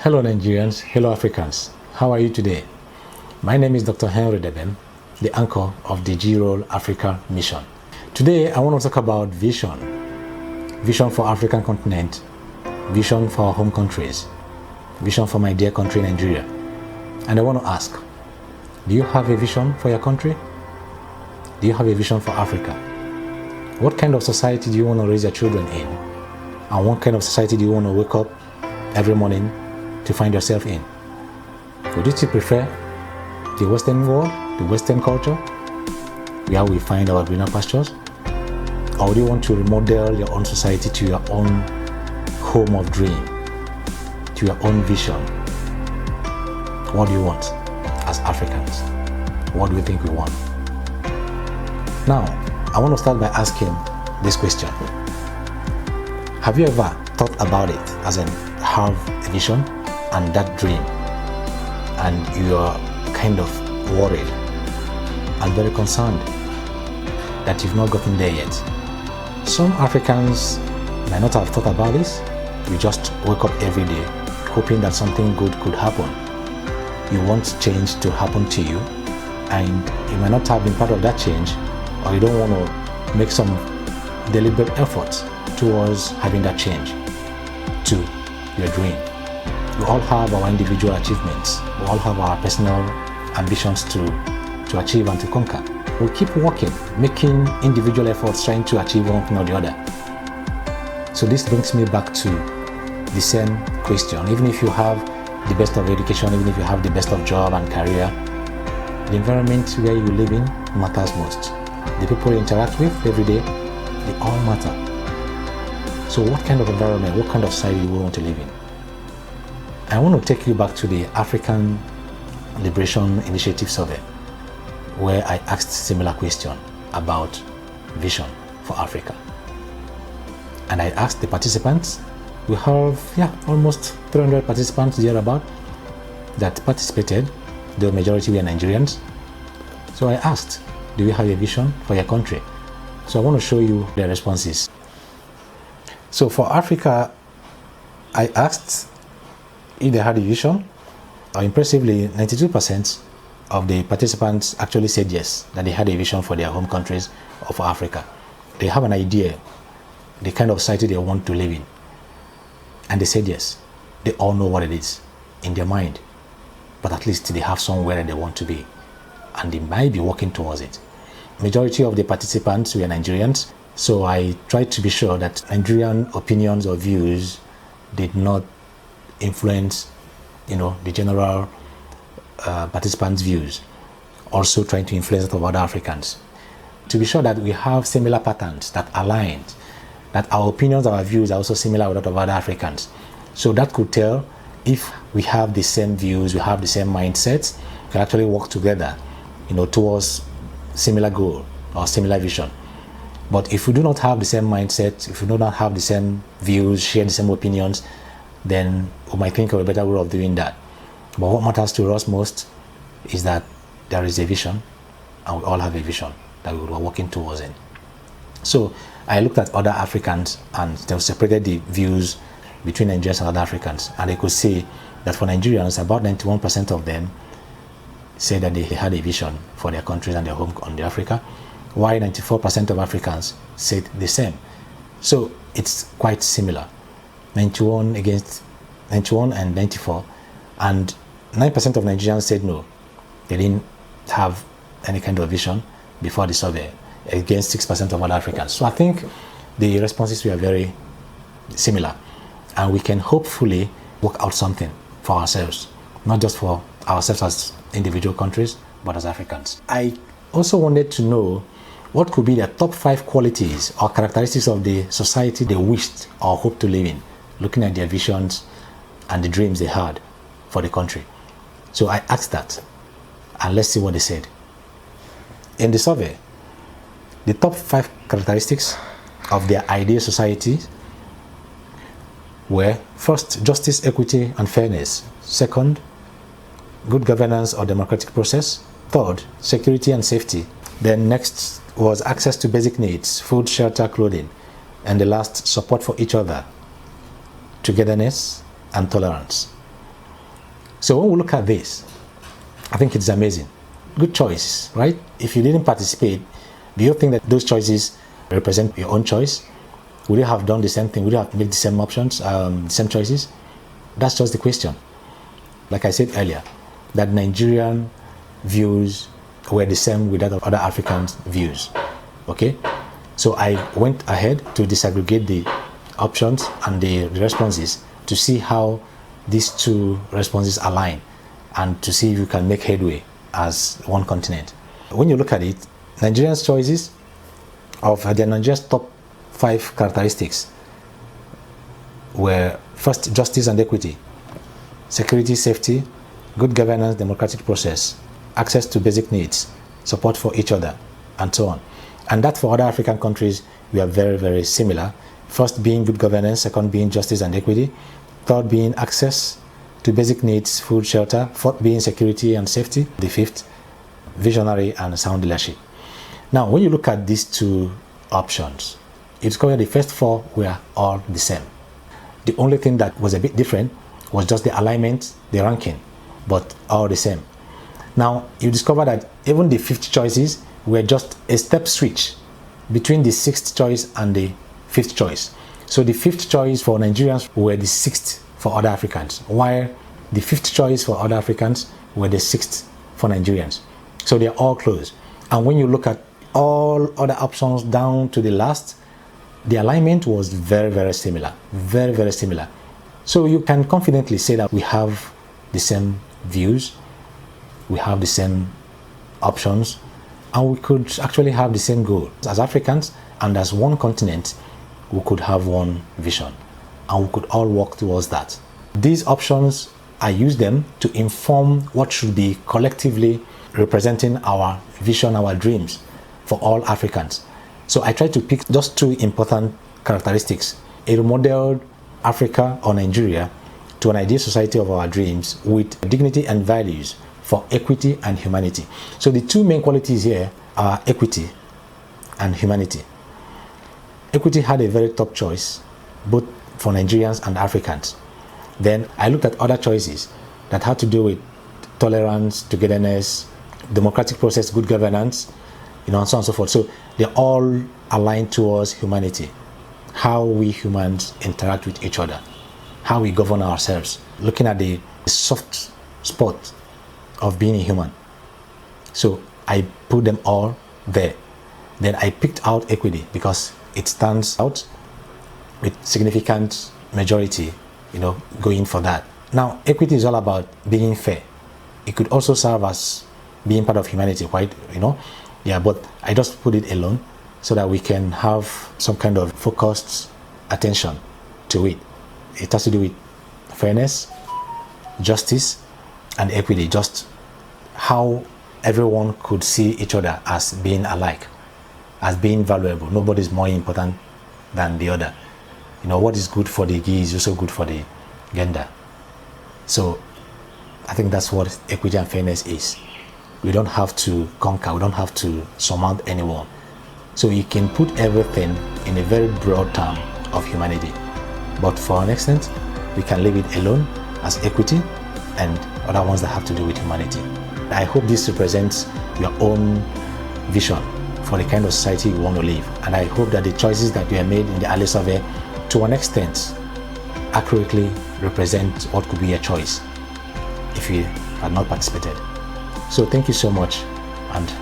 Hello Nigerians, hello Africans. How are you today? My name is Dr. Henry Debem, the anchor of the G-Roll Africa mission. Today I want to talk about vision. Vision for African continent, vision for our home countries, vision for my dear country Nigeria. And I want to ask, do you have a vision for your country? Do you have a vision for Africa? What kind of society do you want to raise your children in? And what kind of society do you want to wake up every morning to find yourself in? Would you still prefer the Western world, the Western culture, where we find our greener pastures? Or would you want to remodel your own society to your own home of dream, to your own vision? What do you want as Africans? What do you think we want? Now, I want to start by asking this question. Have you ever thought about it as in have a vision and that dream, and you are kind of worried and very concerned that you've not gotten there yet? Some Africans might not have thought about this. You just wake up every day hoping that something good could happen. You want change to happen to you, and you might not have been part of that change, or you don't want to make some deliberate efforts towards having that change to your dream. We all have our individual achievements. We all have our personal ambitions to achieve and to conquer. We keep working, making individual efforts, trying to achieve one thing or the other. So this brings me back to the same question. Even if you have the best of education, even if you have the best of job and career, the environment where you live in matters most. The people you interact with every day, they all matter. So what kind of environment, what kind of society do you want to live in? I want to take you back to the African Liberation Initiative survey, where I asked a similar question about vision for Africa. And I asked the participants, we have almost 300 participants thereabout that participated. The majority were Nigerians. So I asked, do you have a vision for your country? So I want to show you their responses. So for Africa, I asked if they had a vision. Impressively, 92% of the participants actually said yes, that they had a vision for their home countries or for Africa. They have an idea, the kind of society they want to live in. And they said yes. They all know what it is in their mind, but at least they have somewhere they want to be, and they might be working towards it. Majority of the participants were Nigerians, so I tried to be sure that Nigerian opinions or views did not influence, the general participants' views. Also trying to influence that of other Africans. To be sure that we have similar patterns that align, that our opinions, our views are also similar with that of other Africans. So that could tell if we have the same views, we have the same mindsets, we can actually work together, towards similar goal or similar vision. But if we do not have the same mindset, if we do not have the same views, share the same opinions, then we might think of a better way of doing that. But what matters to us most is that there is a vision, and we all have a vision that we are working towards it. So I looked at other Africans and they separated the views between Nigerians and other Africans, and they could see that for Nigerians, about 91% of them said that they had a vision for their countries and their home on the Africa, while 94% of Africans said the same. So it's quite similar, 91 and 94, and 9% of Nigerians said no, they didn't have any kind of vision before the survey, against 6% of other Africans. So I think the responses were very similar, and we can hopefully work out something for ourselves, not just for ourselves as individual countries, but as Africans. I also wanted to know what could be the top 5 qualities or characteristics of the society they wished or hoped to live in, looking at their visions and the dreams they had for the country. So I asked that, and let's see what they said. In the survey, the top 5 characteristics of their ideal society were: first, justice, equity, and fairness; second, good governance or democratic process; third, security and safety; then next was access to basic needs, food, shelter, clothing; and the last, support for each other, togetherness, and tolerance. So when we look at this, I think it's amazing. Good choice, right? If you didn't participate, do you think that those choices represent your own choice? Would you have done the same thing? Would you have made the same options, the same choices? That's just the question. Like I said earlier, that Nigerian views were the same with that of other African views. Okay? So I went ahead to disaggregate the options and the responses to see how these two responses align and to see if you can make headway as one continent. When you look at it, Nigerians' choices of Nigeria's top 5 characteristics were: first, justice and equity; security, safety; good governance, democratic process; access to basic needs; support for each other, and so on. And that for other African countries, we are very, very similar. First being good governance, second being justice and equity, third being access to basic needs, food, shelter, fourth being security and safety, the fifth, visionary and sound leadership. Now, when you look at these two options, you discover the first 4 were all the same. The only thing that was a bit different was just the alignment, the ranking, but all the same. Now, you discover that even the 5th choices were just a step switch between the 6th choice and the 5th choice. So the 5th choice for Nigerians were the 6th for other Africans, while the 5th choice for other Africans were the 6th for Nigerians. So they're all close. And when you look at all other options down to the last, the alignment was very, very similar. Very, very similar. So you can confidently say that we have the same views, we have the same options, and we could actually have the same goal. As Africans and as one continent, we could have one vision, and we could all work towards that. These options, I use them to inform what should be collectively representing our vision, our dreams for all Africans. So I try to pick just 2 important characteristics: a remodeled Africa or Nigeria to an ideal society of our dreams with dignity and values for equity and humanity. So the 2 main qualities here are equity and humanity. Equity had a very top choice, both for Nigerians and Africans. Then I looked at other choices that had to do with tolerance, togetherness, democratic process, good governance, and so on and so forth. So they're all aligned towards humanity, how we humans interact with each other, how we govern ourselves, looking at the soft spot of being a human. So I put them all there. Then I picked out equity because it stands out with significant majority, going for that. Now, equity is all about being fair. It could also serve as being part of humanity, right? But I just put it alone so that we can have some kind of focused attention to it. It has to do with fairness, justice, and equity, just how everyone could see each other as being alike, as being valuable. Nobody's more important than the other. What is good for the Gi is also good for the Genda. So I think that's what equity and fairness is. We don't have to conquer, we don't have to surmount anyone. So you can put everything in a very broad term of humanity. But for an extent, we can leave it alone as equity and other ones that have to do with humanity. I hope this represents your own vision for the kind of society you want to live. And I hope that the choices that you have made in the early survey, to an extent, accurately represent what could be a choice if you had not participated. So thank you so much, and